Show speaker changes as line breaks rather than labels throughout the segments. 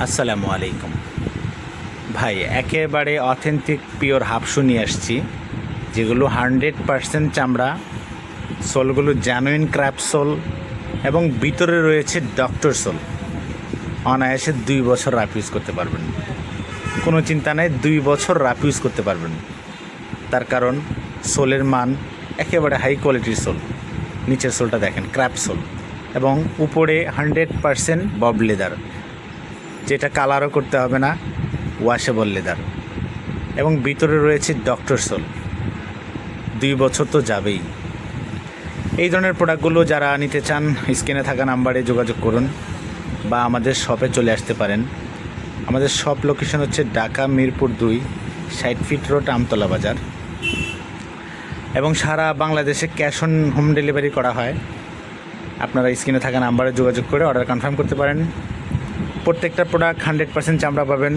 আসসালামু আলাইকুম ভাই, একেবারে অথেন্টিক পিওর হাফশু নিয়ে আসছি, যেগুলো 100% চামড়া, সোলগুলো জেনুইন ক্র্যাপ সোল এবং ভিতরে রয়েছে ডক্টর সোল। অনায়াসে 2 বছর রাফ ইউজ করতে পারবেন, কোনো চিন্তা নেই, 2 বছর রাফ ইউজ করতে পারবেন। তার কারণ সোলের মান একেবারে হাই কোয়ালিটির সোল। নিচের সোলটা দেখেন, ক্র্যাপ সোল, এবং উপরে 100% বব লেদার, যেটা কালারও করতে হবে না, ওয়াশেবল লেদার, এবং ভিতরে রয়েছে ডক্টর সোল। 2 বছর তো যাবেই। এই ধরনের প্রোডাক্টগুলো যারা নিতে চান, স্ক্রিনে থাকা নাম্বারে যোগাযোগ করুন বা আমাদের শপে চলে আসতে পারেন। আমাদের শপ লোকেশন হচ্ছে ঢাকা মিরপুর 2, 60 ফিট রোড, আমতলা বাজার, এবং সারা বাংলাদেশে ক্যাশ অন হোম ডেলিভারি করা হয়। আপনারা স্ক্রিনে থাকা নাম্বারে যোগাযোগ করে অর্ডার কনফার্ম করতে পারেন। প্রত্যেকটা প্রোডাক্ট 100% চামড়া পাবেন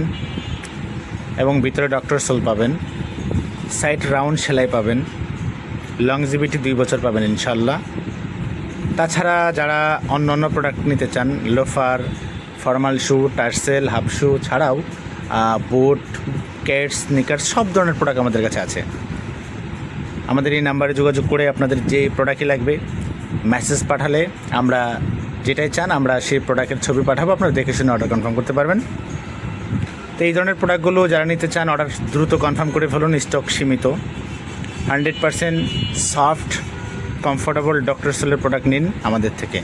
এবং ভিতরে ডক্টর সোল পাবেন। সাইড রাউন্ড সেলাই পাবেন। লংজিভিটি 2 বছর পাবেন ইনশাল্লাহ। তাছাড়া যারা অন্য অন্য প্রোডাক্ট নিতে চান, loafer, formal shoe, tassel, half শু ছাড়াও বুট, ক্যাটস, স্নিকার্স, সব ধরনের প্রোডাক্ট আমাদের কাছে আছে। আমাদের এই নাম্বারে যোগাযোগ করে আপনাদের যে প্রোডাক্টই লাগবে মেসেজ পাঠালে আমরা যেটাই চান আমরা সেই প্রোডাক্টের ছবি পাঠাবো, আপনারা দেখে শুনে অর্ডার কনফার্ম করতে পারবেন। তো এই ধরনের প্রোডাক্টগুলো যারা নিতে চান অর্ডার দ্রুত কনফার্ম করে ফেলুন, স্টক সীমিত। 100% সফট, কমফোর্টেবল ডক্টর সোলের প্রোডাক্ট নিন আমাদের থেকে।